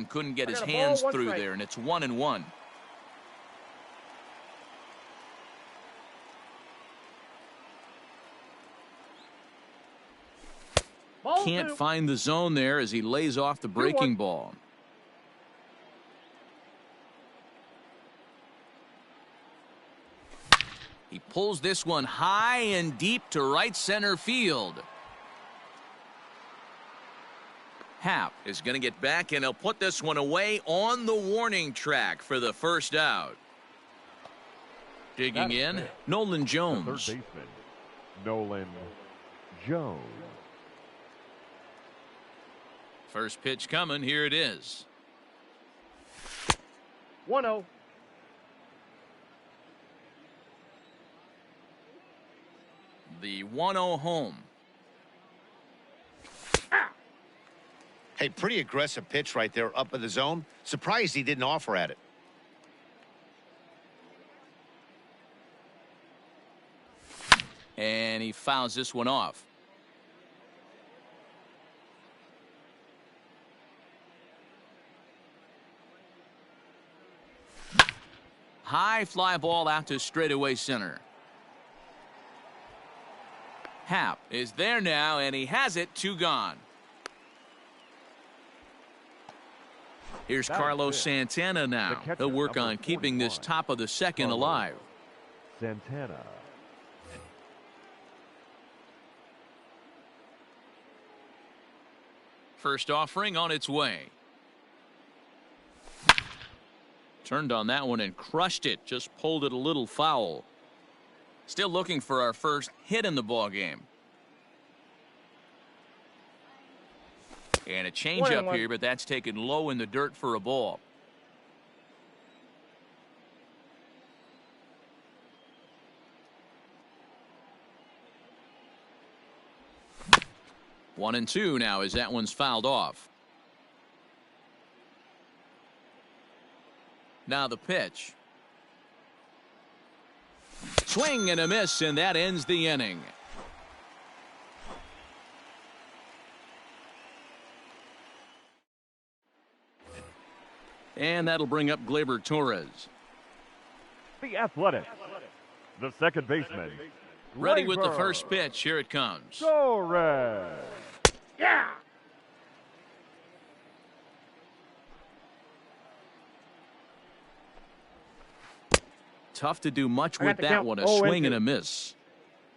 Couldn't get his hands through there, and it's 1-1. Can't find the zone there as he lays off the breaking ball. He pulls this one high and deep to right center field. Happ is going to get back, and he'll put this one away on the warning track for the first out. Digging in, Nolan Jones. The third baseman, Nolan Jones. First pitch coming. Here it is. 1-0. The 1-0 home. Hey, pretty aggressive pitch right there up in the zone. Surprised he didn't offer at it. And he fouls this one off. High fly ball out to straightaway center. Happ is there now, and he has it. 2 gone. Here's Carlos Santana now. He'll work on keeping this top of the second alive. Santana. First offering on its way. Turned on that one and crushed it. Just pulled it a little foul. Still looking for our first hit in the ball game. And a changeup here, but that's taken low in the dirt for a ball. One and two now as that one's fouled off. Now the pitch. Swing and a miss, and that ends the inning. And that'll bring up Gleyber Torres. The Athletic. The second baseman. Ready with the first pitch. Here it comes. Torres. Yeah. Tough to do much with that one. A swing and a miss.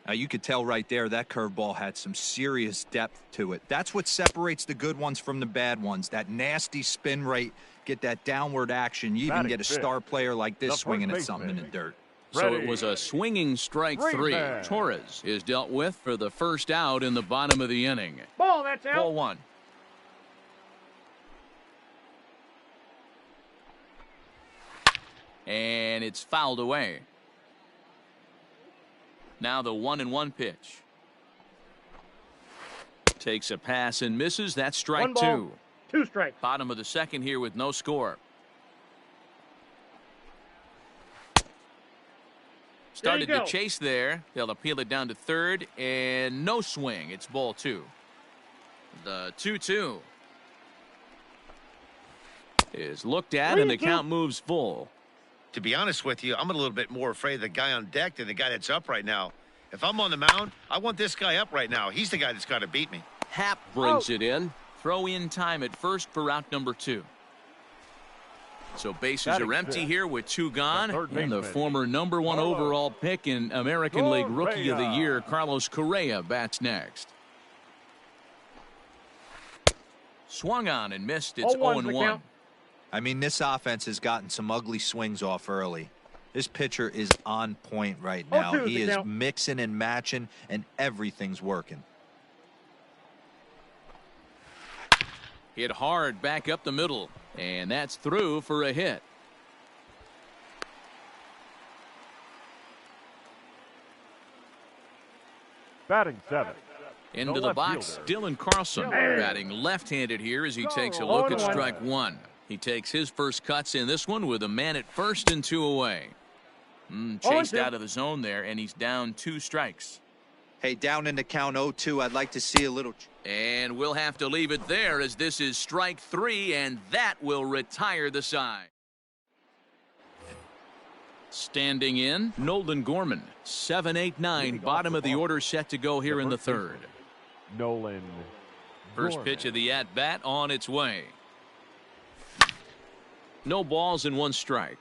Now you could tell right there that curveball had some serious depth to it. That's what separates the good ones from the bad ones. That nasty spin rate, get that downward action. You even get a star player like this swinging at something in the dirt. So it was a swinging strike 3. Torres is dealt with for the first out in the bottom of the inning. Ball, that's out. Ball 1. And it's fouled away. Now the 1-1 pitch. Takes a pass and misses. That's strike 2. 2 strikes. Bottom of the second here with no score. Started to chase there. They'll appeal it down to third, and no swing. It's ball 2. The 2-2 is looked at, and the count moves full. To be honest with you, I'm a little bit more afraid of the guy on deck than the guy that's up right now. If I'm on the mound, I want this guy up right now. He's the guy that's got to beat me. Happ brings it in. Throw in time at first for out number 2. So bases are empty here with 2 gone. And the former number 1 overall pick in American League Rookie of the Year, Carlos Correa, bats next. Swung on and missed. It's 0-1. I mean, this offense has gotten some ugly swings off early. This pitcher is on point right now. He is mixing and matching, and everything's working. Hit hard back up the middle, and that's through for a hit. Batting 7. Into the box, Dylan Carlson, batting left-handed here as he takes a look at strike 1. He takes his first cuts in this one with a man at first and 2 away. Chased out of the zone there, and he's down 2 strikes. Hey, down in the count 0-2, I'd like to see a little... And we'll have to leave it there as this is strike 3, and that will retire the side. Standing in, Nolan Gorman. 7-8-9, bottom of the order set to go here in the third. Nolan. First pitch of the at-bat on its way. No balls and 1 strike.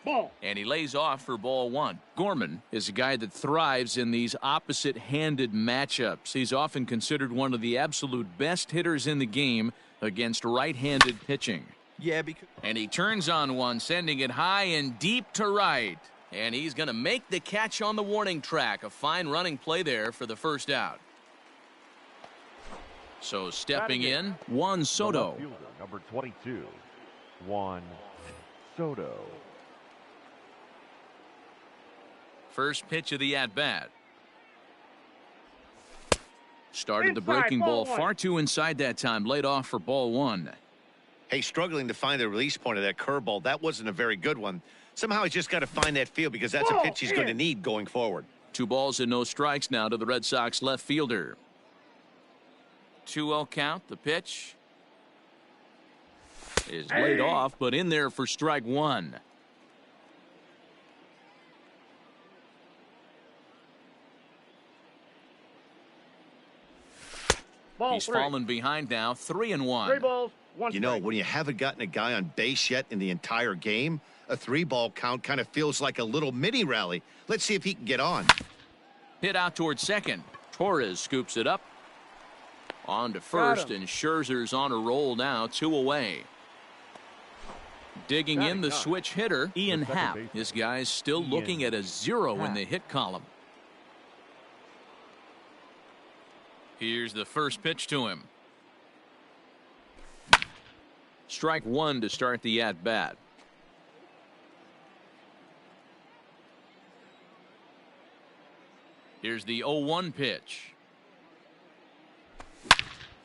Ball. And he lays off for ball 1. Gorman is a guy that thrives in these opposite-handed matchups. He's often considered one of the absolute best hitters in the game against right-handed pitching. Yeah, because... And he turns on one, sending it high and deep to right. And he's going to make the catch on the warning track. A fine running play there for the first out. So stepping in, Juan Soto. Number 22, Juan Soto. First pitch of the at-bat. Started the Inside, breaking ball ball 1. far too inside that time. Laid off for ball 1. Hey, struggling to find the release point of that curveball. That wasn't a very good one. Somehow he's just got to find that feel because that's a pitch he's going to need going forward. 2 balls and no strikes now to the Red Sox left fielder. 2-0 count. The pitch is laid off, but in there for strike 1. Ball He's 3. fallen behind now, 3-1. 3 balls, 1 You know, strike. when you haven't gotten a guy on base yet in the entire game, a 3-ball count kind of feels like a little mini rally. Let's see if he can get on. Hit out towards second. Torres scoops it up. On to first, and Scherzer's on a roll now, 2 away. Digging in the switch hitter, Ian Happ. This guy's still looking at a 0 in the hit column. Here's the first pitch to him. Strike 1 to start the at-bat. Here's the 0-1 pitch.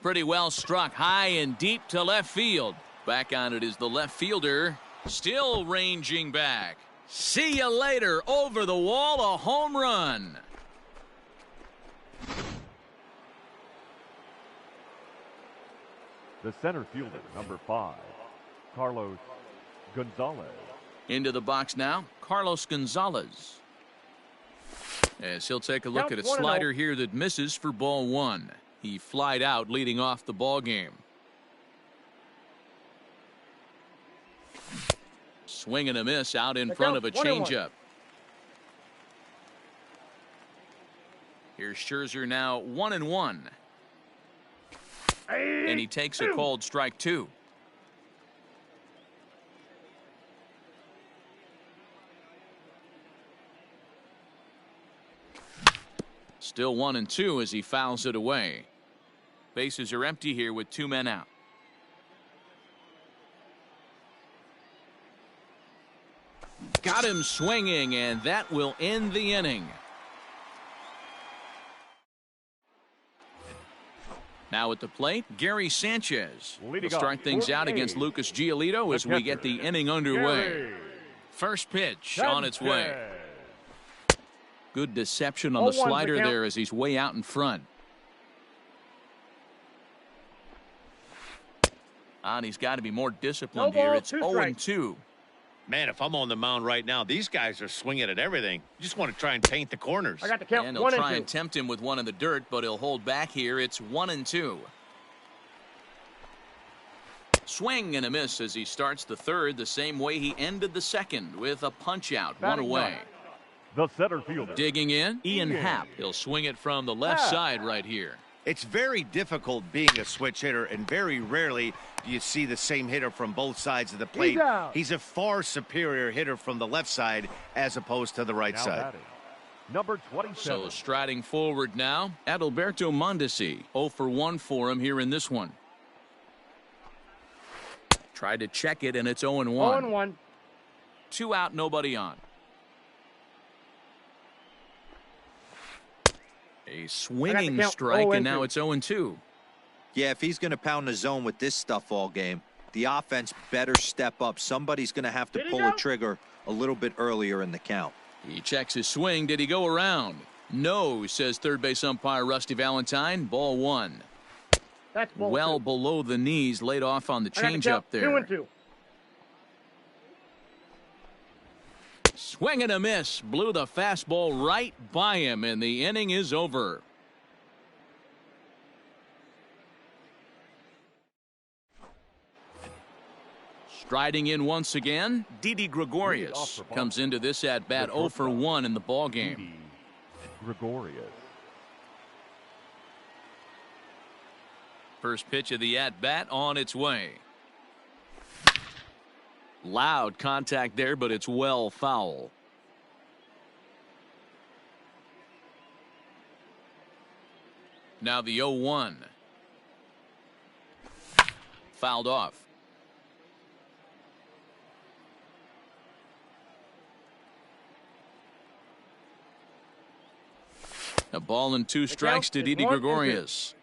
Pretty well struck high and deep to left field. Back on it is the left fielder, still ranging back. See you later. Over the wall, a home run. The center fielder, number 5, Carlos Gonzalez. Into the box now, Carlos Gonzalez. As he'll take a look at a slider here that misses for ball 1. He flied out leading off the ball game. Swing and a miss out in front of a changeup. Here's Scherzer now 1-1. And he takes a called strike 2. Still 1-2 as he fouls it away. Bases are empty here with 2 men out. Got him swinging, and that will end the inning. Now at the plate, Gary Sanchez will start things out against Lucas Giolito as we get the inning underway. First pitch on its way. Good deception on the slider there as he's way out in front. And he's got to be more disciplined here. It's 0-2. Man, if I'm on the mound right now, these guys are swinging at everything. You just want to try and paint the corners. I got the count. And he'll try and tempt him with one in the dirt, but he'll hold back here. It's 1-2. Swing and a miss as he starts the third the same way he ended the second with a punch out, 1 away. The center fielder. Digging in, Ian Happ. He'll swing it from the left side right here. It's very difficult being a switch hitter, and very rarely do you see the same hitter from both sides of the plate. He's a far superior hitter from the left side as opposed to the right side. Batting, number 27. So striding forward now, Adalberto Mondesi. 0-for-1 for him here in this one. Tried to check it, and it's 0-1. 0-1. 2 out, nobody on. A swinging strike, and now it's 0-2. Yeah, if he's going to pound the zone with this stuff all game, the offense better step up. Somebody's going to have to pull a trigger a little bit earlier in the count. He checks his swing. Did he go around? No, says third base umpire Rusty Valentine. Ball one. That's ball well two. below the knees, laid off on the changeup there. 2-2. Swing and a miss. Blew the fastball right by him, and the inning is over. Striding in once again, Didi Gregorius comes into this at-bat 0 for 1 in the ballgame. Gregorius. First pitch of the at-bat on its way. Loud contact there, but it's well foul. Now the 0-1. Fouled off. A ball and 2 strikes to Didi Gregorius.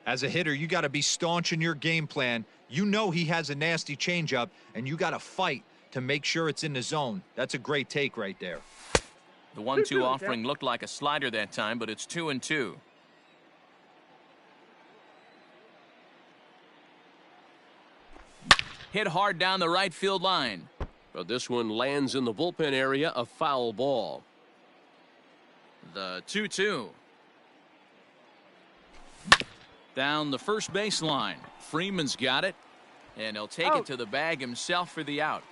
As a hitter, you got to be staunch in your game plan. You know he has a nasty changeup, and you got to fight to make sure it's in the zone. That's a great take right there. The 1-2 offering looked like a slider that time, but it's 2-2. Hit hard down the right field line. But this one lands in the bullpen area, a foul ball. The 2-2. Down the first baseline. Freeman's got it, and he'll take it to the bag himself for the out.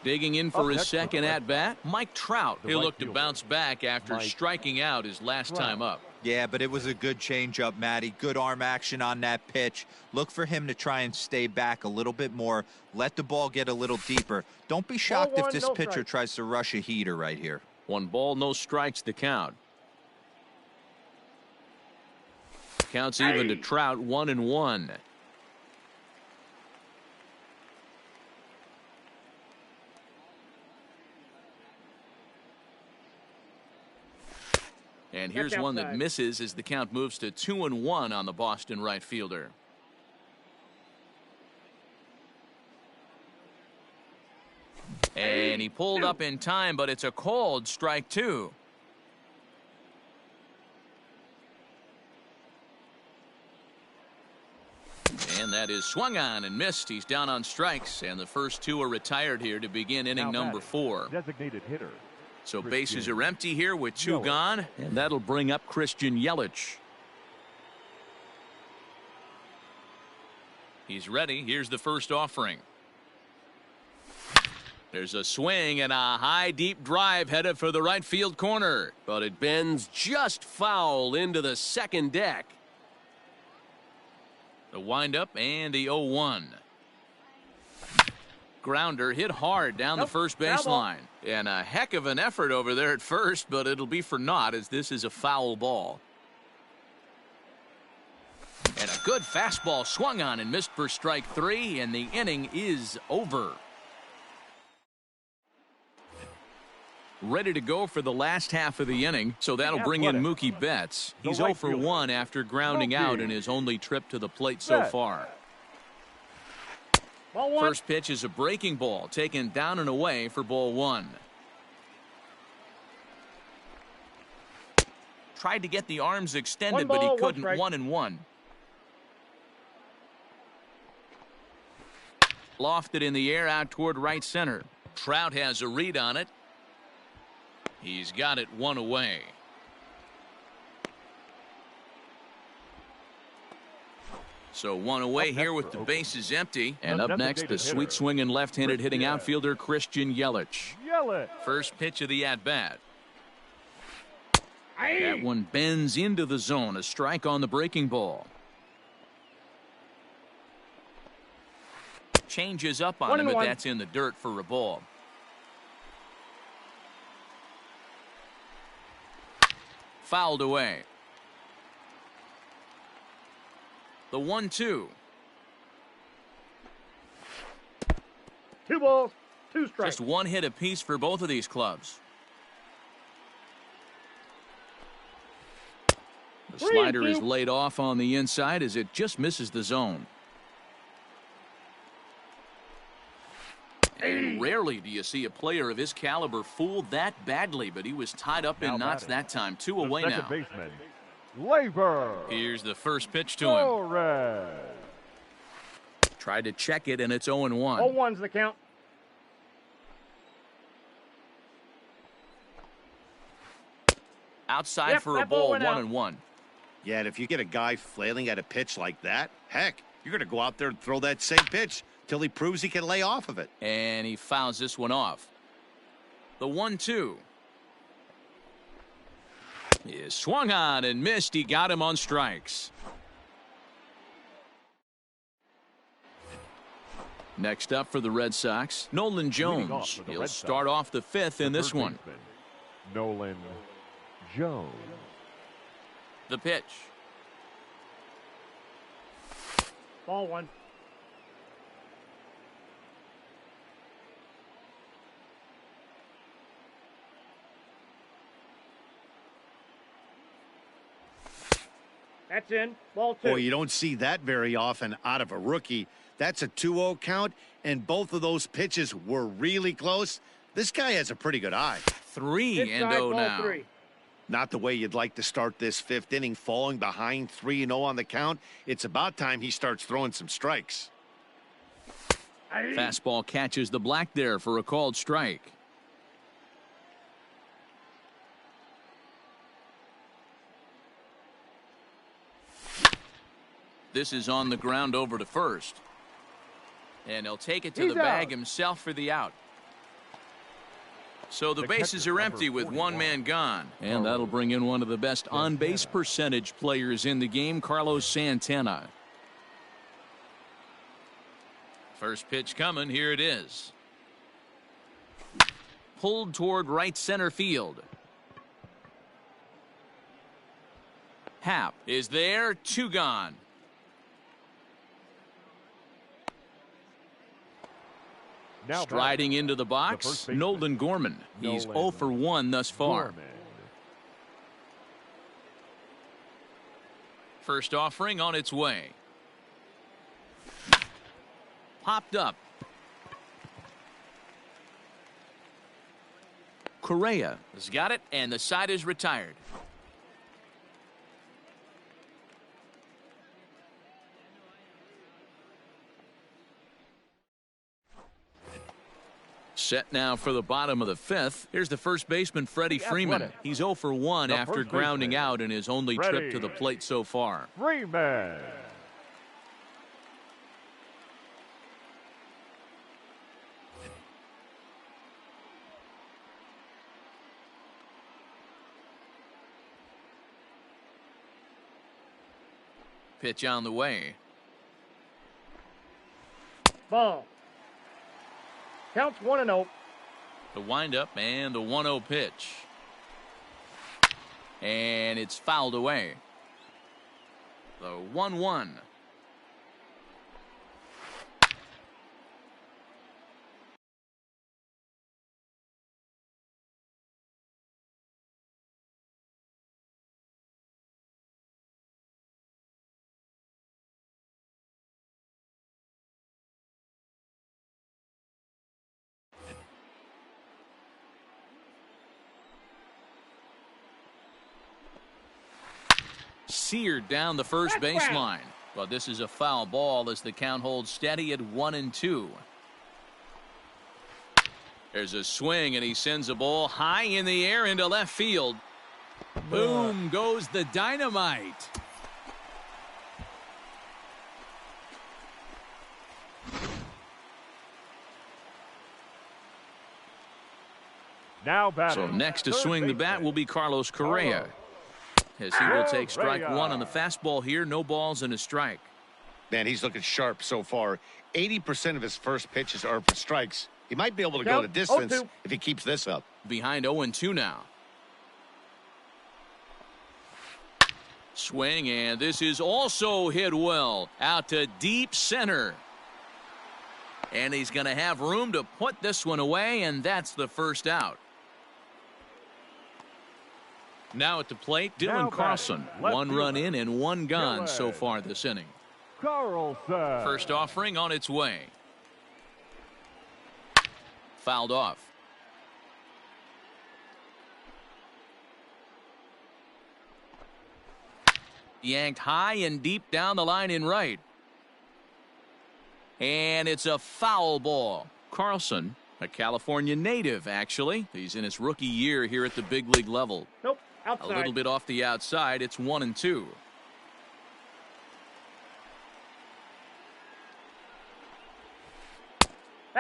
Digging in for his second at-bat, Mike Trout. He'll look to bounce back after striking out his last time up. Yeah, but it was a good changeup, Matty. Good arm action on that pitch. Look for him to try and stay back a little bit more. Let the ball get a little deeper. Don't be shocked if this pitcher tries to rush a heater right here. 1 ball, no strikes the count. Counts even to Trout, 1-1. And here's one that misses as the count moves to 2-1 on the Boston right fielder. And he pulled up in time, but it's a cold strike 2. And that is swung on and missed. He's down on strikes, and the first 2 are retired here to begin inning number 4. Designated hitter. So bases are empty here with 2 gone, and that'll bring up Christian Yelich. He's ready. Here's the first offering. There's a swing and a high deep drive headed for the right field corner, but it bends just foul into the second deck. The windup and the 0-1. Grounder hit hard down the first baseline. And a heck of an effort over there at first, but it'll be for naught as this is a foul ball. And a good fastball swung on and missed for strike 3, and the inning is over. Ready to go for the last half of the inning, so that'll bring in Mookie Betts. He's 0 for 1 after grounding out in his only trip to the plate so far. First pitch is a breaking ball taken down and away for ball 1. Tried to get the arms extended, but he couldn't. 1-1. Lofted in the air out toward right center. Trout has a read on it. He's got it 1 away. So 1 away here with the bases empty. And up next, the sweet swinging left-handed hitting outfielder Christian Yelich. First pitch of the at-bat. That one bends into the zone. A strike on the breaking ball. Changes up on him, but that's in the dirt for a ball. Fouled away. The 1-2. 2 balls, 2 strikes. Just 1 hit apiece for both of these clubs. The slider is laid off on the inside as it just misses the zone. And rarely do you see a player of his caliber fooled that badly, but he was tied up in knots that time. 2 away now. Baseman, Labor. Here's the first pitch to him. Tried to check it, and it's 0-1. 0-1's the count. Outside for a ball, 1-1. Yeah, and if you get a guy flailing at a pitch like that, heck, you're going to go out there and throw that same pitch till he proves he can lay off of it. And he fouls this one off. The 1-2 is swung on and missed. He got him on strikes. Next up for the Red Sox, Nolan Jones. He'll start off the 5th in this one. Nolan Jones. The pitch. Ball 1. That's in. Ball 2. Boy, you don't see that very often out of a rookie. That's a 2-0 count, and both of those pitches were really close. This guy has a pretty good eye. 3-0 now. 3. Not the way you'd like to start this 5th inning, falling behind 3-0 on the count. It's about time he starts throwing some strikes. Fastball catches the black there for a called strike. This is on the ground over to first. And he'll take it to the bag himself for the out. So the bases are empty with 1 man gone. And that'll bring in one of the best on-base percentage players in the game, Carlos Santana. First pitch coming. Here it is. Pulled toward right center field. Happ is there. 2 gone. Now striding into the box, Nolan Gorman. He's 0 for 1 thus far. First offering on its way. Popped up. Correa has got it, and the side is retired. Set now for the bottom of the 5th. Here's the first baseman, Freddie Freeman. He's 0 for 1 after grounding out in his only trip to the plate so far. Freeman. Pitch on the way. Ball. Counts 1-0. The windup and the 1-0 pitch. And it's fouled away. The 1-1. Seared down the first baseline. But this is a foul ball as the count holds steady at 1-2. There's a swing, and he sends a ball high in the air into left field. Boom goes the dynamite. Now batting. So next to swing the bat will be Carlos Correa, as he will take strike 1 on the fastball here. No balls and a strike. Man, he's looking sharp so far. 80% of his first pitches are for strikes. He might be able to go the distance if he keeps this up. Behind 0-2 now. Swing, and this is also hit well out to deep center. And he's going to have room to put this one away, and that's the first out. Now at the plate, Dylan Carlson. One run in and one gone so far this inning. Carlson. First offering on its way. Fouled off. Yanked high and deep down the line in right. And it's a foul ball. Carlson, a California native, actually. He's in his rookie year here at the big league level. Nope, outside. A little bit off the outside. It's 1-2.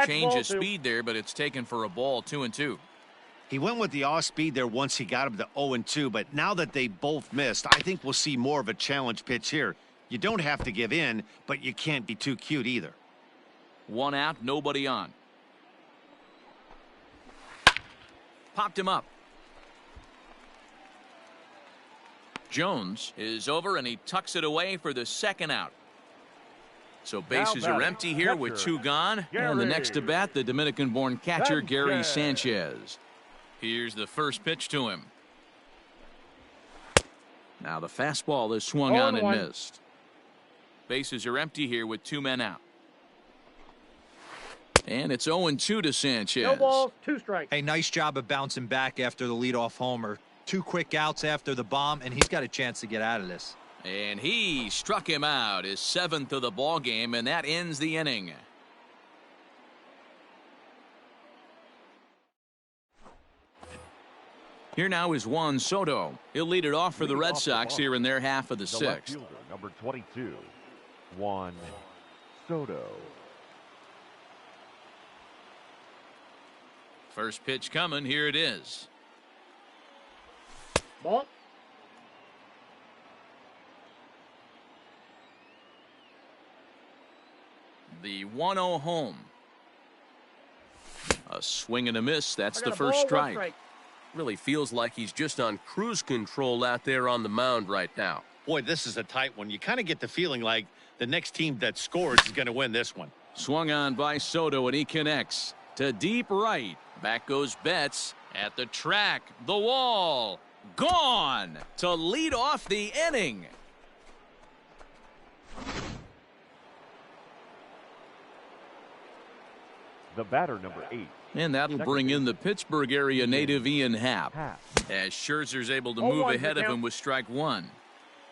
Change of speed there, but it's taken for a ball. 2-2. He went with the off speed there once he got him to 0-2, but now that they both missed, I think we'll see more of a challenge pitch here. You don't have to give in, but you can't be too cute either. One out, nobody on. Popped him up. Jones is over and he tucks it away for the second out. So bases are empty here with two gone. And the next to bat, the Dominican-born catcher Gary Sanchez. Here's the first pitch to him. Now the fastball is swung on and missed. Bases are empty here with two men out. And it's 0-2 to Sanchez. No balls, 2 strikes. Hey, nice job of bouncing back after the leadoff homer. 2 quick outs after the bomb, and he's got a chance to get out of this. And he struck him out, his 7th of the ball game, and that ends the inning. Here now is Juan Soto. He'll lead it off for the Red Sox here in their half of the 6th. Number 22, Juan Soto. First pitch coming. Here it is. Ball. The 1-0 home. A swing and a miss. That's the first strike. Really feels like he's just on cruise control out there on the mound right now. Boy, this is a tight one. You kind of get the feeling like the next team that scores is going to win this one. Swung on by Soto, and he connects to deep right. Back goes Betts at the track. The wall. Gone to lead off the inning. The batter, number 8. And that'll bring in the Pittsburgh area native Ian Happ. As Scherzer's able to move ahead of him with strike 1.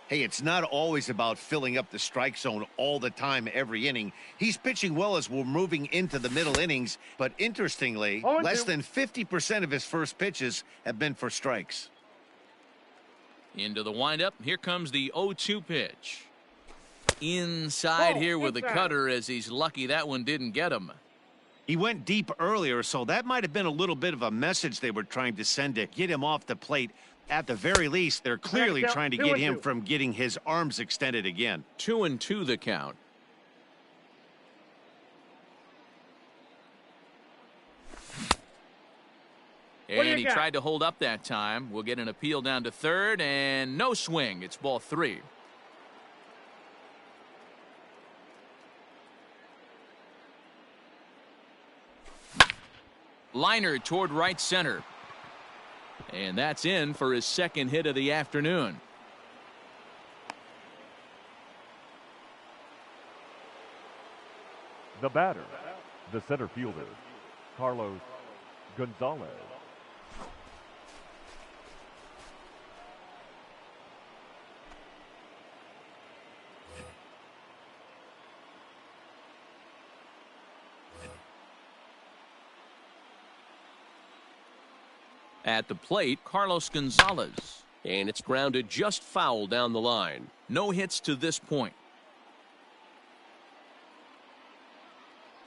Hey, it's not always about filling up the strike zone all the time every inning. He's pitching well as we're moving into the middle innings, but interestingly, less than 50% of his first pitches have been for strikes. Into the windup. Here comes the 0-2 pitch. Inside here with the cutter, as he's lucky that one didn't get him. He went deep earlier, so that might have been a little bit of a message they were trying to send to get him off the plate. At the very least, they're clearly trying to get him from getting his arms extended again. 2-2 the count. And he tried to hold up that time. We'll get an appeal down to third, and no swing. It's ball 3. Liner toward right center. And that's in for his second hit of the afternoon. The batter, the center fielder, Carlos Gonzalez. At the plate, Carlos Gonzalez. And it's grounded just foul down the line. No hits to this point.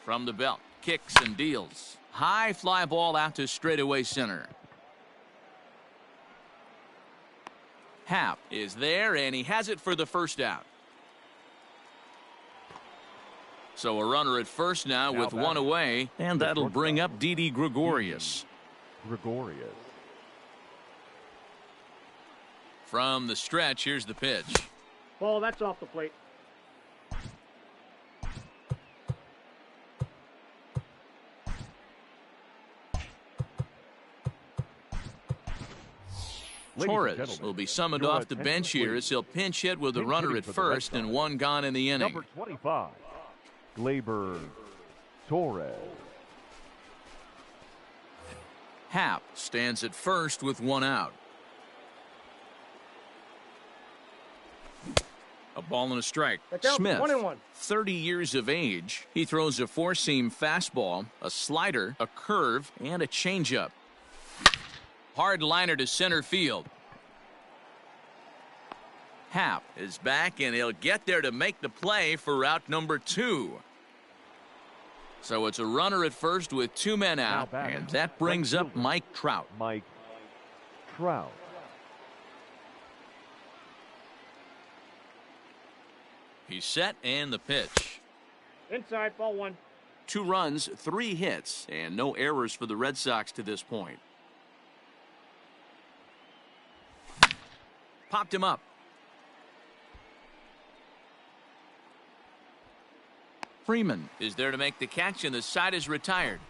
From the belt, kicks and deals. High fly ball out to straightaway center. Happ is there, and he has it for the first out. So a runner at first now with one away, and that'll bring up Didi Gregorius. From the stretch, here's the pitch. Ball, that's off the plate. Torres will be summoned off the bench here as he'll pinch hit with a runner at first and one gone in the inning. Number 25, Gleyber Torres. Happ stands at first with one out. A ball and a strike. Smith, 30 years of age. He throws a four-seam fastball, a slider, a curve, and a changeup. Hard liner to center field. Happ is back, and he'll get there to make the play for out number 2. So it's a runner at first with 2 men out, and that brings up Mike Trout. Mike Trout. He's set, and the pitch. Inside, ball 1. 2 runs, 3 hits, and no errors for the Red Sox to this point. Popped him up. Freeman is there to make the catch, and the side is retired.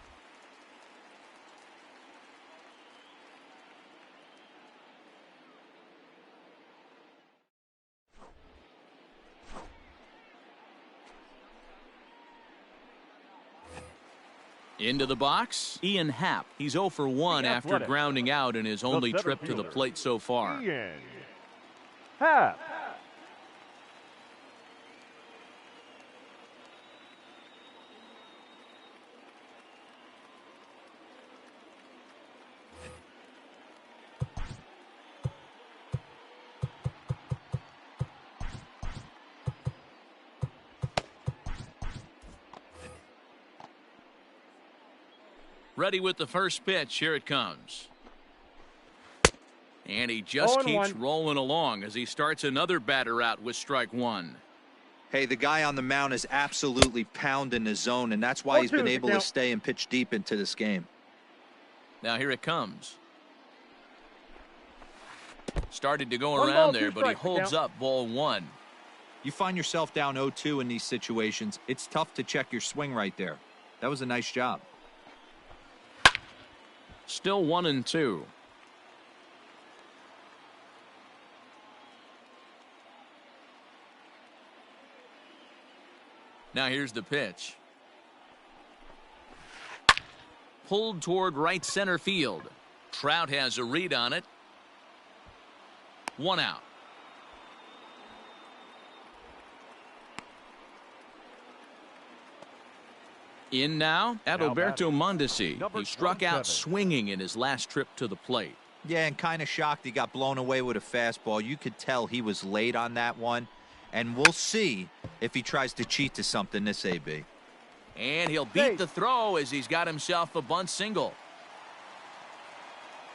Into the box, Ian Happ. He's 0 for 1 after grounding out in his only trip to the plate so far. Ian Happ. Ready with the first pitch. Here it comes. And he just keeps rolling along as he starts another batter out with strike 1. Hey, the guy on the mound is absolutely pounding the zone, and that's why he's been able to stay and pitch deep into this game. Now here it comes. Started to go around there, but he holds up ball 1. You find yourself down 0-2 in these situations. It's tough to check your swing right there. That was a nice job. Still 1-2. Now here's the pitch. Pulled toward right center field. Trout has a read on it. 1 out. In now, Adalberto Mondesi. He struck out swinging in his last trip to the plate. Yeah, and kind of shocked he got blown away with a fastball. You could tell he was late on that one. And we'll see if he tries to cheat to something this AB. And he'll beat the throw as he's got himself a bunt single.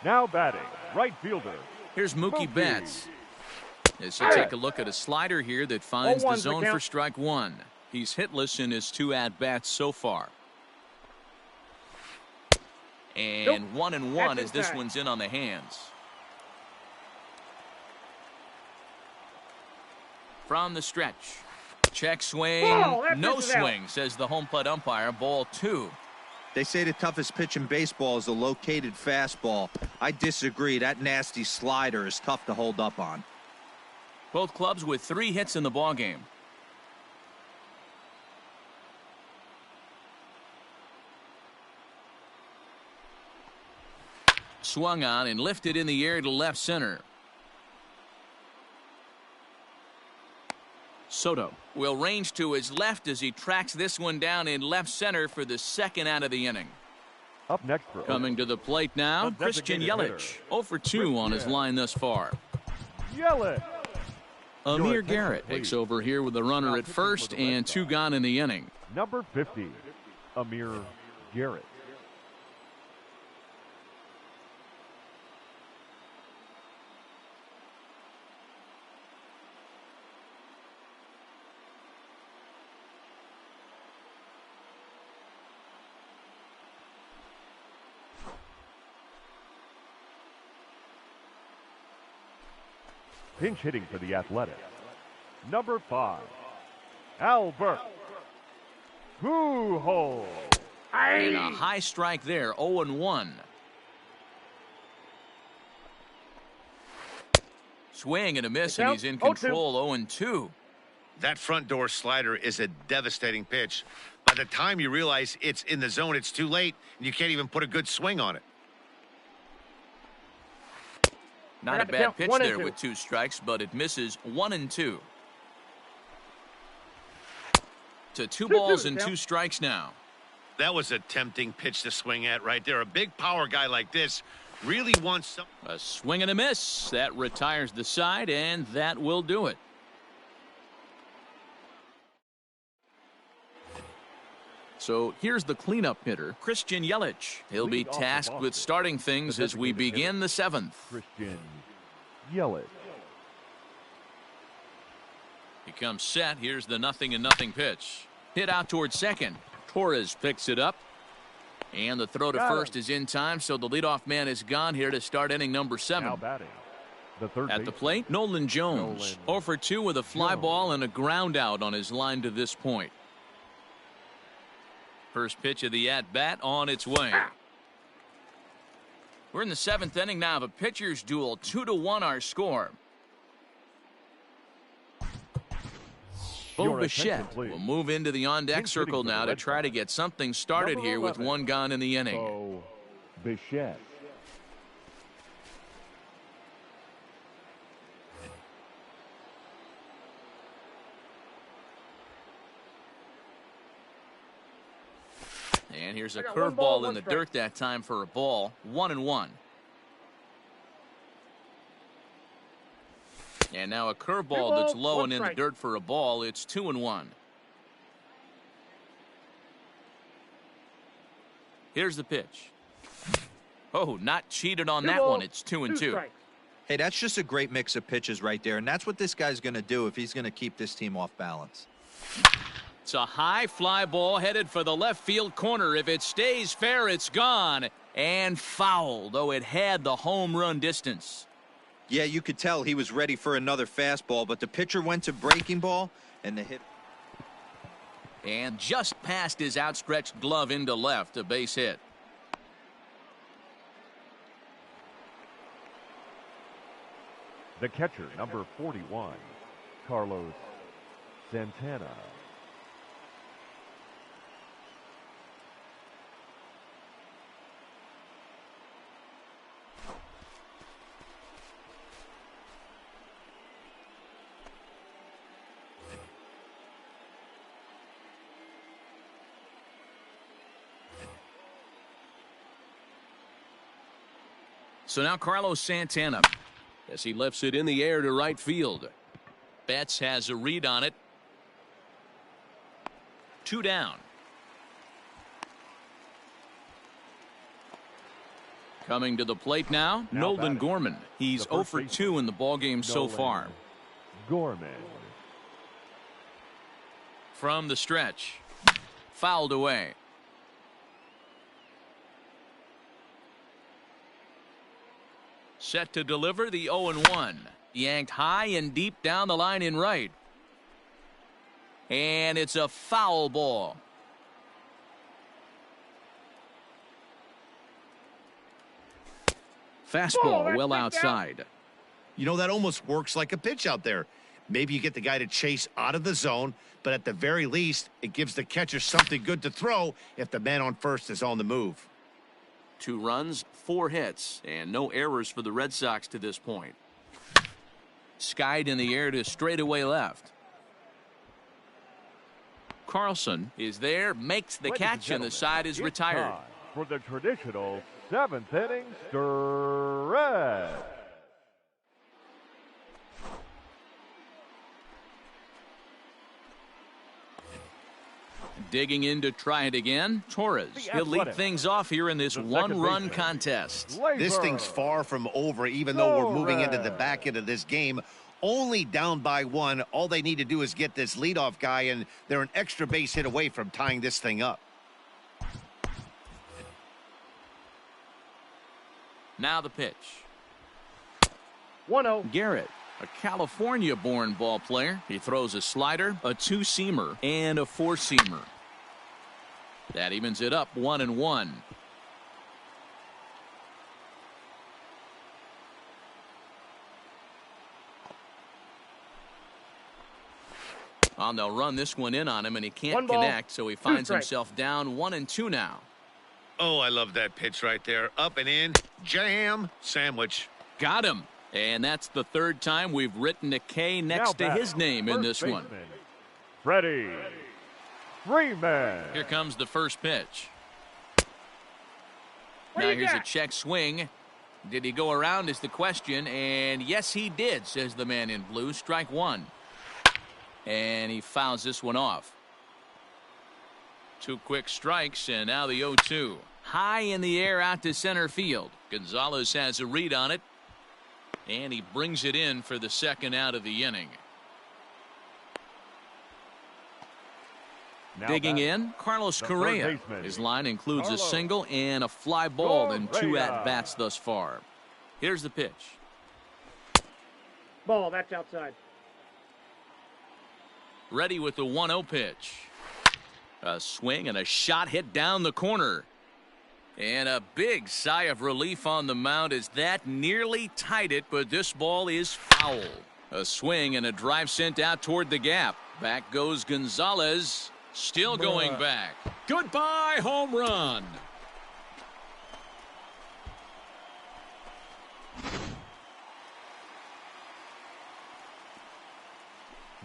Now batting, right fielder. Here's Mookie Betts. As he'll take a look at a slider here that finds the zone for strike 1. He's hitless in his 2 at-bats so far. And 1-1 as this one's in on the hands. From the stretch. Check swing. No swing, says the home plate umpire. Ball 2. They say the toughest pitch in baseball is a located fastball. I disagree. That nasty slider is tough to hold up on. Both clubs with 3 hits in the ballgame. Swung on and lifted in the air to left center. Soto will range to his left as he tracks this one down in left center for the 2nd out of the inning. Up next for coming to the plate now, Christian Yelich. 0 for 2 on his line thus far. Yelich. Amir Garrett takes over here with a runner at first and 2 gone in the inning. Number 50, Amir Garrett. Pinch hitting for the Athletics. Number 5, Albert Pujols. And a high strike there, 0-1. Swing and a miss, and he's in control. 0-2. That front door slider is a devastating pitch. By the time you realize it's in the zone, it's too late, and you can't even put a good swing on it. Not a bad pitch there with 2 strikes, but it misses. 1-2. To 2 balls and 2 strikes now. That was a tempting pitch to swing at right there. A big power guy like this really wants some. A swing and a miss. That retires the side, and that will do it. So here's the cleanup hitter, Christian Yelich. He'll be tasked with starting things as we begin the 7th. Christian Yelich. He comes set. Here's the 0-0 pitch. Hit out towards second. Torres picks it up. And the throw to first is in time, so the leadoff man is gone here to start inning number 7. Now batting, the third At the plate, Nolan Jones. 0 for 2 with a fly ball and a ground out on his line to this point. First pitch of the at-bat on its way. We're in the 7th inning now of a pitcher's duel. 2-1 our score. Bo Bichette will move into the on-deck circle now to try to get something started here with 1 gone in the inning. Bo Bichette. And here's a curveball in the dirt that time for a ball. 1-1. And now a curveball that's low and in the dirt for a ball. It's 2-1. Here's the pitch. Oh, not cheated on that one. It's 2-2. Hey, that's just a great mix of pitches right there, and that's what this guy's going to do if he's going to keep this team off balance. It's a high fly ball headed for the left field corner. If it stays fair, it's gone. And foul, though it had the home run distance. Yeah, you could tell he was ready for another fastball, but the pitcher went to breaking ball, and the hit. And just past his outstretched glove into left, a base hit. The catcher, number 41, Carlos Santana. So now Carlos Santana, as he lifts it in the air to right field. Betts has a read on it. 2 down. Coming to the plate now Nolan Gorman. He's 0 for 2 in the ballgame so far. Gorman. From the stretch. Fouled away. Set to deliver the 0-1. Yanked high and deep down the line in right. And it's a foul ball. Fastball well outside. You know, that almost works like a pitch out there. Maybe you get the guy to chase out of the zone, but at the very least, it gives the catcher something good to throw if the man on first is on the move. 2 runs, 4 hits, and no errors for the Red Sox to this point. Skied in the air to straightaway left. Carlson is there, makes the catch, and the side is retired. For the traditional 7th inning stretch. Digging in to try it again. Torres. He'll lead things off here in this 1-run contest. This thing's far from over, even though we're moving into the back end of this game. Only down by 1. All they need to do is get this leadoff guy, and they're an extra base hit away from tying this thing up. Now the pitch. 1-0. Garrett, a California-born ball player. He throws a slider, a 2-seamer, and a 4-seamer. That evens it up 1-1. Well, they'll run this one in on him, and he can't connect, so he finds himself down 1-2 now. Oh, I love that pitch right there. Up and in. Jam. Sandwich. Got him. And that's the third time we've written a K next to his name in this one. Freddie Freeman. Here comes the first pitch. Now here's a check swing. Did he go around is the question, and yes, he did, says the man in blue. Strike one. And he fouls this one off. 2 quick strikes, and now the 0-2. High in the air out to center field. Gonzalez has a read on it, and he brings it in for the second out of the inning. Digging in, Carlos Correa. His line includes a single and a fly ball in 2 at-bats thus far. Here's the pitch. Ball, that's outside. Ready with the 1-0 pitch. A swing and a shot hit down the corner. And a big sigh of relief on the mound as that nearly tied it, but this ball is foul. A swing and a drive sent out toward the gap. Back goes Gonzalez. Still going back. Goodbye, home run.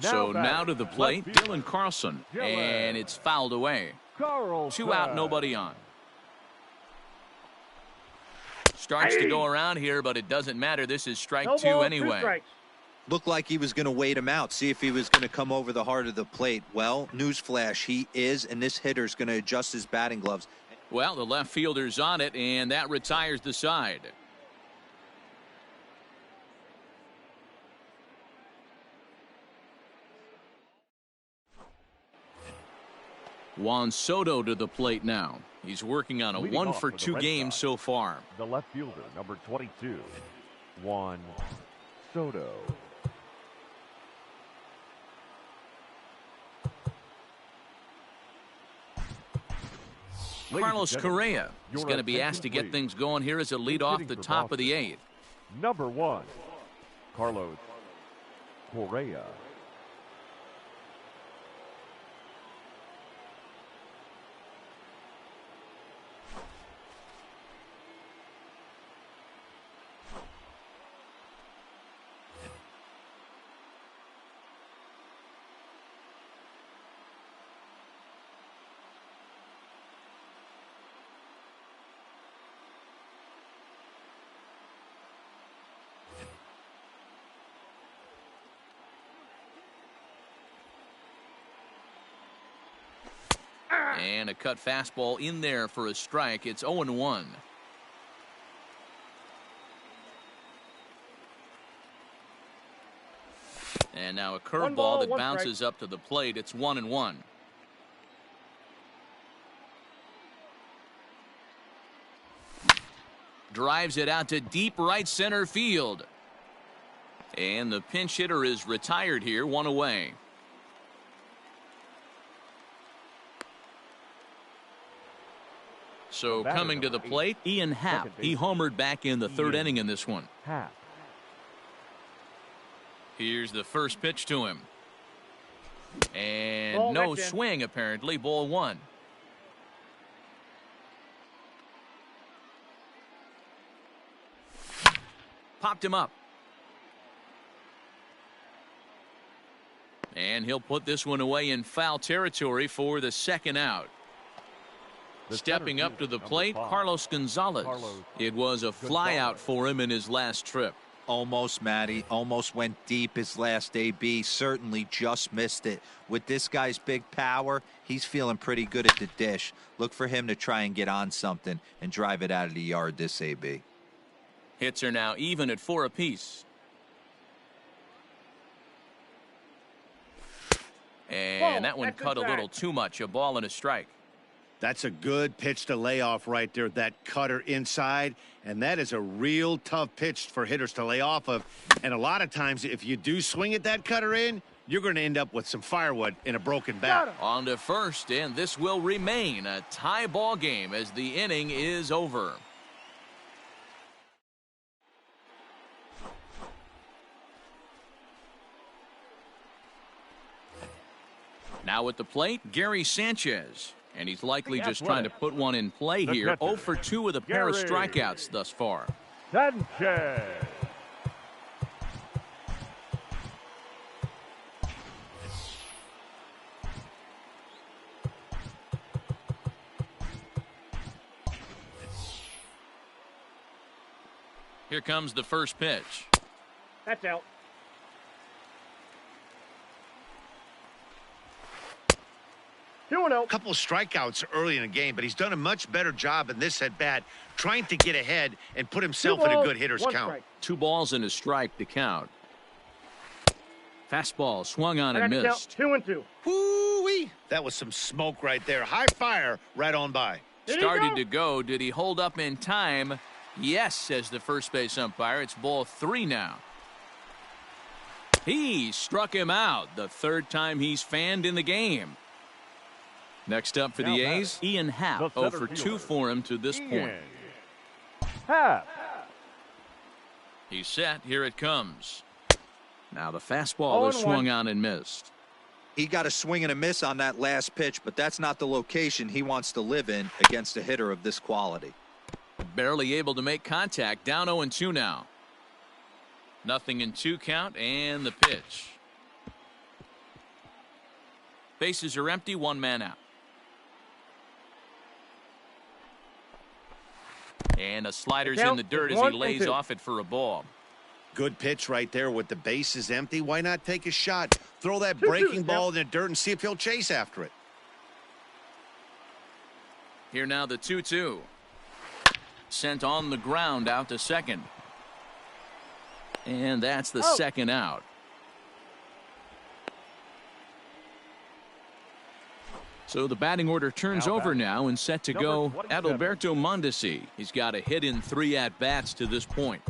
So now to the plate, Dylan Carlson, and it's fouled away. 2 out, nobody on. Starts to go around here, but it doesn't matter. This is strike 2 anyway. Looked like he was going to wait him out, see if he was going to come over the heart of the plate. Well, newsflash, he is, and this hitter's going to adjust his batting gloves. Well, the left fielder's on it, and that retires the side. Juan Soto to the plate now. He's working on a 1-for-2 game so far. The left fielder, number 22, Juan Soto. Carlos Correa is going to be asked to get things going here as a lead off the top of the 8th. Number 1, Carlos Correa. And a cut fastball in there for a strike. It's 0-1. And now a curveball that bounces up to the plate. It's 1-1. Drives it out to deep right center field. And the pinch hitter is retired here, 1 away. So coming to the plate, Ian Happ. He homered back in the 3rd inning in this one. Here's the first pitch to him. And no swing, apparently. Ball 1. Popped him up. And he'll put this one away in foul territory for the second out. Stepping up to the plate, Carlos Gonzalez. It was a flyout for him in his last trip. Almost, Matty. Almost went deep his last AB. Certainly just missed it. With this guy's big power, he's feeling pretty good at the dish. Look for him to try and get on something and drive it out of the yard this AB. Hits are now even at 4 apiece. And that one cut a little too much. A ball and a strike. That's a good pitch to lay off right there, that cutter inside. And that is a real tough pitch for hitters to lay off of. And a lot of times, if you do swing at that cutter in, you're going to end up with some firewood in a broken bat. On to first, and this will remain a tie ball game as the inning is over. Now at the plate, Gary Sanchez. And he's likely just trying to put one in play here. 0 for 2 with a pair of strikeouts thus far. Sanchez. Here comes the first pitch. That's out. A couple of strikeouts early in the game, but he's done a much better job in this at bat, trying to get ahead and put himself in a good hitter's count. Strike. 2 balls and a strike to count. Fastball swung on and missed. 2-2. Whoo-wee! That was some smoke right there. High fire right on by. Started to go. Did he hold up in time? Yes, says the first base umpire. It's ball 3 now. He struck him out. The 3rd time he's fanned in the game. Next up for the A's, Ian Happ. 0 for 2 for him to this point. Happ. He's set. Here it comes. Now the fastball is swung on and missed. He got a swing and a miss on that last pitch, but that's not the location he wants to live in against a hitter of this quality. Barely able to make contact. Down 0-2 now. 0-2 count and the pitch. Bases are empty. 1 man out. And a slider's in the dirt as he lays off it for a ball. Good pitch right there with the bases empty. Why not take a shot? Throw that breaking ball in the dirt and see if he'll chase after it. Here now the 2-2. Sent on the ground out to second. And that's the second out. So the batting order turns over now and set to go Adalberto Mondesi. He's got a hit in 3 at-bats to this point.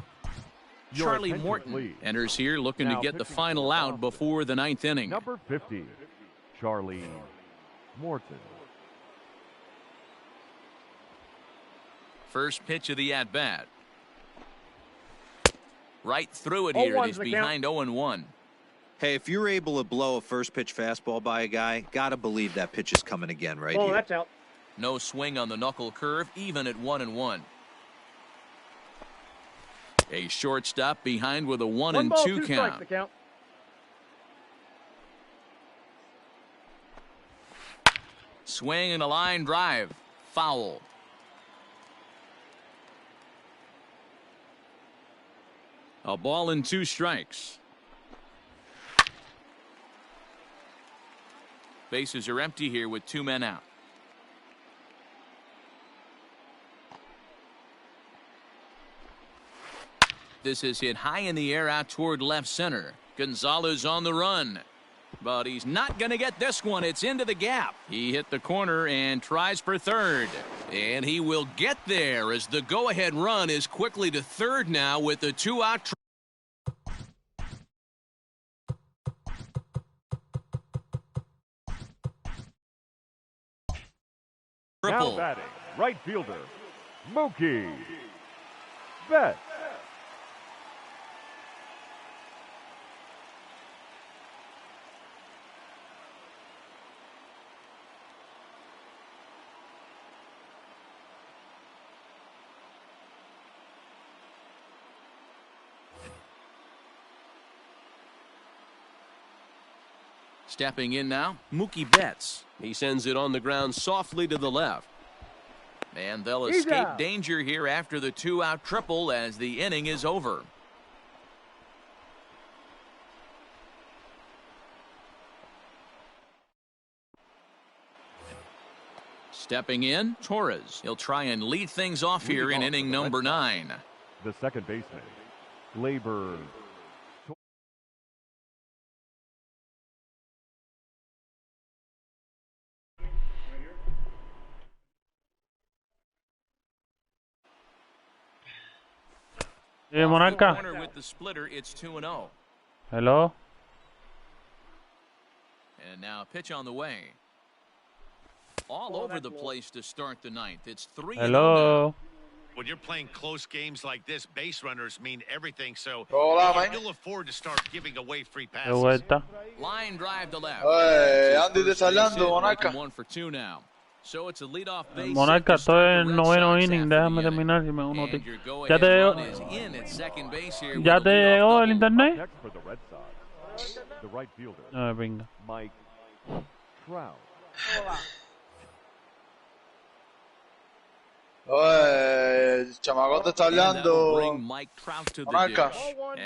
Charlie Morton enters here looking to get the final out before the 9th inning. Number 50, Charlie Morton. First pitch of the at-bat. Right through it here. He's behind 0-1. Hey, if you're able to blow a first pitch fastball by a guy, gotta believe that pitch is coming again right here. That's out. No swing on the knuckle curve, even at 1-1. A shortstop behind with a 1-2 count. Swing and a line drive. Foul. A ball and 2 strikes. Bases are empty here with 2 men out. This is hit high in the air out toward left center. Gonzalez on the run. But he's not going to get this one. It's into the gap. He hit the corner and tries for third. And he will get there as the go-ahead run is quickly to third now with the 2-out. Now batting, right fielder, Mookie Betts. Stepping in now, Mookie Betts. He sends it on the ground softly to the left. And they'll escape danger here after the 2-out triple as the inning is over. Stepping in, Torres. He'll try and lead things off here in inning number 9. The second baseman, Labor. Monarca. With the splitter, it's 2-0. Hello. And now a pitch on the way. All over the place to start the 9th. It's 3-0. Hello. When you're playing close games like this, base runners mean everything, so Hola, you man. can still afford to start giving away free De passes. vuelta. Line drive to left. Andy te está hablando, Monarca. 1 for 2 now. So it's a leadoff base. Monarca, estoy en el noveno inning. Déjame terminar y me uno. ¿Ya te llegó? ¿Ya te llegó el internet? Next for the Red Sox, the right fielder, Venga. Mike Trout. El chamaco te está hablando. Monarca.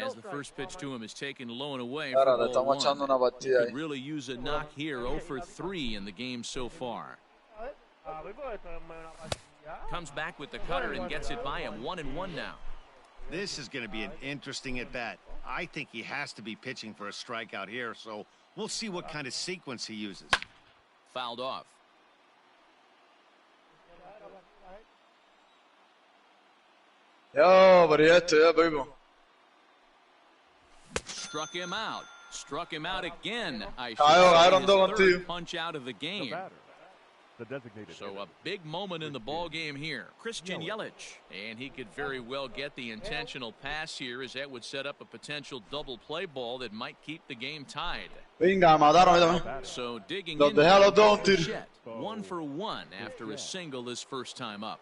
As the first pitch to him is taken low and away. Ahora for le estamos ball echando one. una partida Could ahí. really use a knock here. 0 for 3 in the game so far. Comes back with the cutter and gets it by him. 1-1 now. This is going to be an interesting at-bat. I think he has to be pitching for a strikeout here, so we'll see what kind of sequence he uses. Fouled off. Yo, pero ya estoy, ya, primo. Struck him out. Struck him out again. I should Cayeron say dos his contigo. third punch out of the The game. batter, the designated So hitter. a big moment in the ball game here. Christian Yelich. And he could very well get the intentional pass here, as that would set up a potential double play ball that might keep the game tied. Venga, me mataron a mí también. So digging Los in dejé a los dos un tiro. Chet, 1 for 1 after a single his first time up.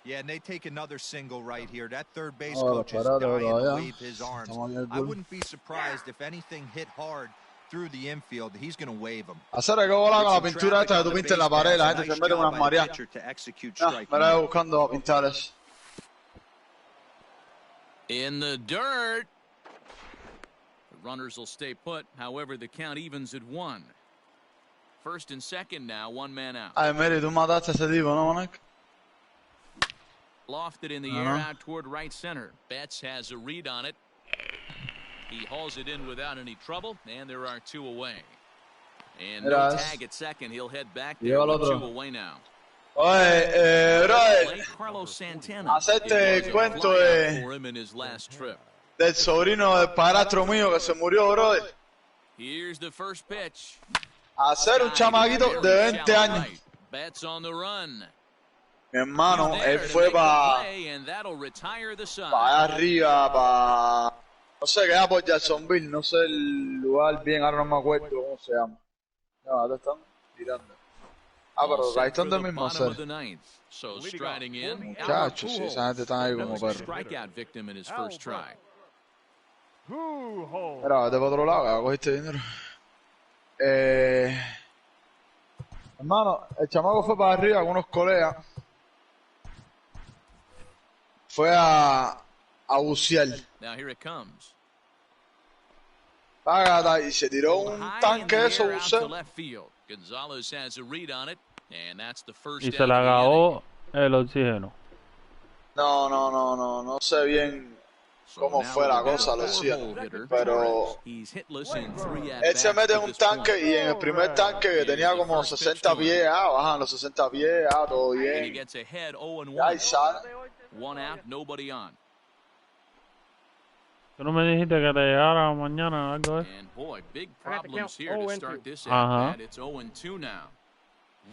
Yeah, and they take another single right here. That third base Oh, coach is parado dying to todavía. wave his arms. Estamos en el I gol. wouldn't be surprised if anything hit hard through the infield. He's going to wave them. Hacer que volar con la pintura esta que tú pintas en la pared, la gente se mete unas mareas. Me la voy buscando a pintar eso. In the dirt. The runners will stay put. However, the count evens at 1. First and second now, 1 man out. Ay, Mary, tú mataste a ese tipo, ¿no, Monarca? Lofted in the air out toward right center. Betts has a read on it. He hauls it in without any trouble, and there are 2 away. And no tag at second. He'll head back there with 2 away now. Oye, brother, Carlos Santana. hacerte el cuento For him in his last trip. del sobrino del padrastro mío que se murió, brother. Here's the first pitch. Hacer un chamaquito de 20 años. Betts on the run. Mi hermano, él fue para allá arriba, para... No sé, queda por Jacksonville, no sé el lugar bien, ahora no me acuerdo cómo se llama. No, ahora están tirando. Ah, pero ahí están del mismo hacer. Muchachos, sí, esa gente está ahí como perro. Mira, vete para otro lado, que va a coger este dinero. Hermano, el chamaco fue para arriba con unos colegas. Fue a bucear. Págata, y se tiró un tanque de eso, buceo. Y se le acabó el oxígeno. No sé bien cómo fue la cosa, lo siento. Pero él se mete en un tanque y en el primer tanque que tenía como 60 pies, bajan los 60 pies, todo bien. Ya, y sale. ¿Tú no me dijiste que te llegara mañana o algo de eso? Ajá.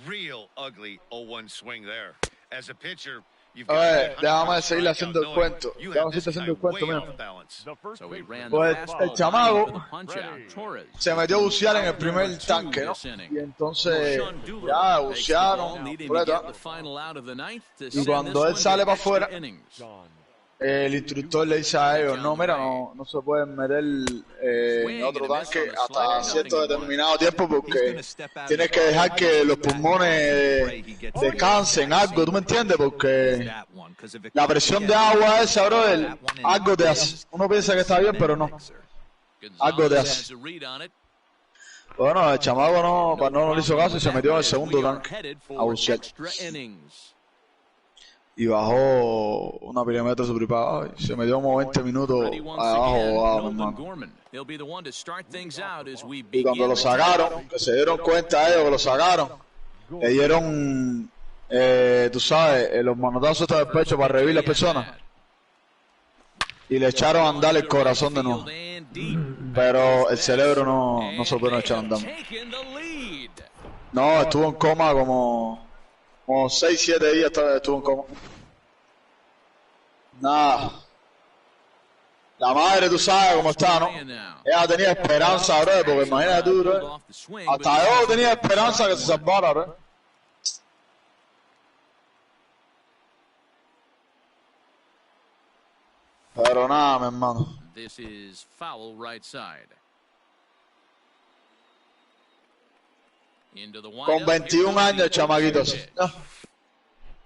Real ugly 0-1 swing there. As a pitcher, Oye, déjame seguir haciendo el cuento. Déjame seguir haciendo el cuento mío. Pues el chamaco se metió a bucear en el primer tanque, ¿no? Y entonces ya bucearon. Y cuando él sale para afuera, el instructor le dice a ellos, no, mira, no se pueden meter en otro tanque hasta cierto determinado tiempo porque tienes que dejar que los pulmones descansen, algo, ¿tú me entiendes? Porque la presión de agua esa, brother, algo te hace. Uno piensa que está bien, pero no. Algo te hace. Bueno, el chamaco no le hizo caso y se metió en el segundo tanque a bucear. Y bajó una pirámide super para y se metió como 20 minutos abajo, hermano. Y cuando lo sacaron, que se dieron cuenta ellos que lo sacaron, le dieron, tú sabes, los manotazos del pecho para revivir las personas. Y le echaron a andar el corazón de nuevo. Pero el cerebro no se lo pudieron echar a andar. No, estuvo en coma como 6, 7 días estuvo en coma. Nada. La madre, tú sabes cómo está, ¿no? Ella tenía esperanza, bro, porque imagínate tú, bro. Hasta yo tenía esperanza que se salvara, bro. Pero nada, mi hermano. This is foul right side. Into the Con 21 años, chamaquitos. No.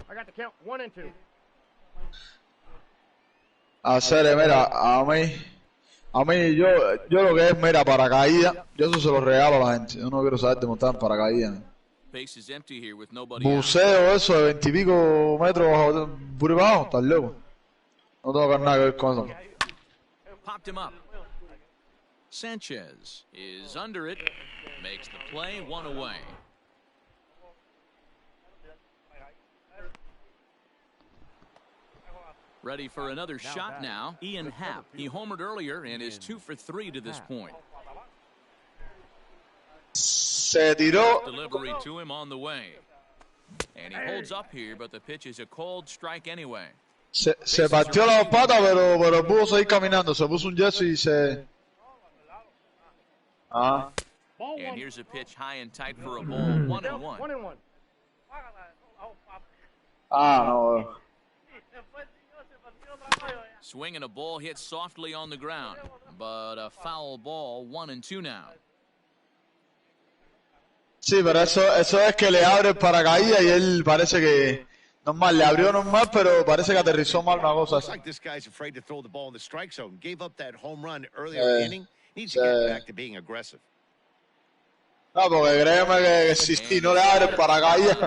I got the count. 1 and 2. Hacer, mira, a mí, yo lo que es, mira, paracaídas, yo eso se lo regalo a la gente. Yo no quiero saber de montar en paracaídas. Buceo, eso de 20 y pico metros bajo, por abajo, estás loco. No tengo nada que ver con eso. Popped him up. Sanchez is under it. Makes the play, 1 away. Ready for another shot now. Ian Happ. He homered earlier and is 2 for 3 to this point. Se tiró. Delivery to him on the way. And he holds up here, but the pitch is a cold strike anyway. Se partió las patas, pero pudo seguir caminando. Se puso un yeso y se... Ah. And here's a pitch high and tight for a ball. 1-1. Ah, no. Swinging a ball hit softly on the ground, but a foul ball. 1-2 now. Sí, pero eso es que le abre el paracaídas y él parece que normal, le abrió normal, pero parece que aterrizó mal una cosa así. No, porque créeme que si no le abre el paracaídas,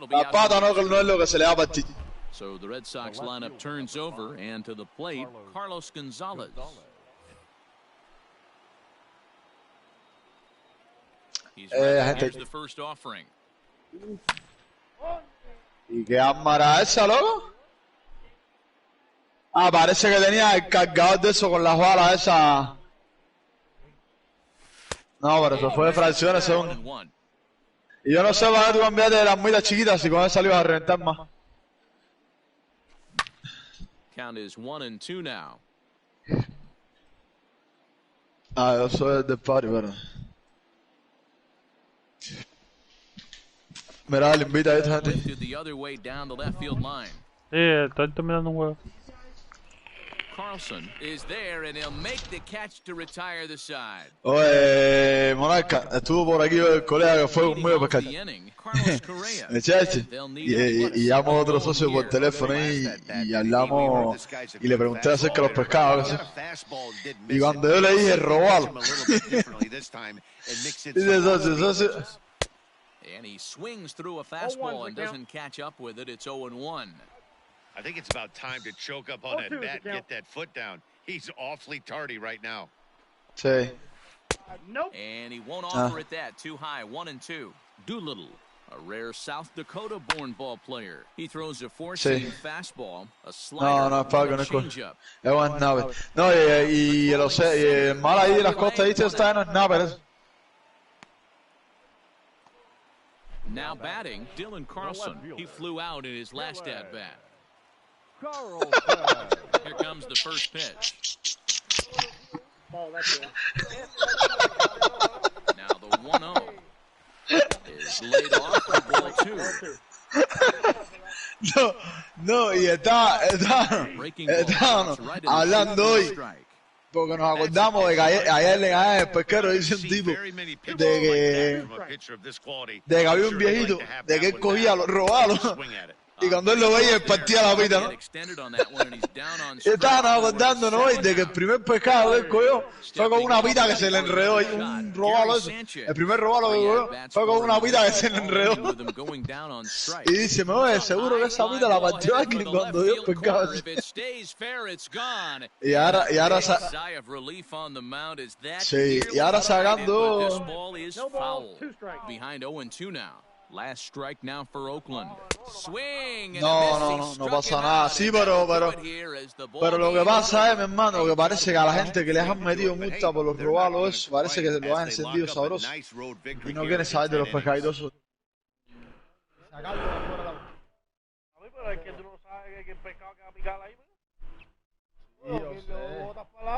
la pata no es lo que se le va a partir. So the Red Sox lineup turns over, and to the plate, Carlos Gonzalez. He's ready. Here's the first offering. ¿Y qué arma era esa, loco? Ah, parece que tenía el cargador de eso con las balas esas. No, pero eso fue de fracciones, según. Y yo no sé para qué tú cambiaste de las mitas chiquitas si con eso ibas a reventar más. Count is 1-2 now. Ah, yo soy del party, pero... Mira, le invita a esta gente. Sí, estoy terminando un juego. Carlson is there and he'll make the catch to retire the side. Oye, Monarca, estuvo por aquí el colega que fue conmigo a pescar. Muchacho, y llamó a otro socio por teléfono y hablamos y le pregunté acerca de los pescados. Y cuando yo le dije, robalo. Dice socio. And he swings through a fastball and doesn't catch up with it. It's 0-1. I think it's about time to choke up on that bat and get that foot down. He's awfully tardy right now. Sí. Nope. And he won't offer it that. Too high. 1-2. Doolittle, a rare South Dakota-born ball player. He throws a four-seam fastball, a slider, and a changeup. Es buen snapper. No, y el mal ahí de las costas ahí está en el snapper. Now batting, Dylan Carlson. He flew out in his last at-bat. Here comes the first pitch. Now the 1-0 is laid off for ball 2. No, y está hablando hoy, porque nos acordamos de que ayer en el pesquero dice un tipo de que había un viejito, de que él cogía los robados. Y cuando él lo veía, él partía la pita, ¿no? Y estaban acordándonos hoy de que el primer pescado que él cogió fue con una pita que se le enredó ahí, un robalo eso. El primer robalo que cogió fue con una pita que se le enredó. Y dice, me voy, seguro que esa pita la partió alguien cuando dio el pescado. Y ahora sí, y ahora sacando... Behind 0-2 now. Last strike now for Oakland. No pasa nada. Sí, pero lo que pasa es, mi hermano, que parece que a la gente que les han metido multa por los robados, eso, parece que lo han encendido sabroso y no quieren saber de los pescaditos. Sacarlo de fuera de la... A mí, pero es que tú no sabes que el pescado que va a picar ahí, ¿no? Sí, yo sé. Lo botas para el agua.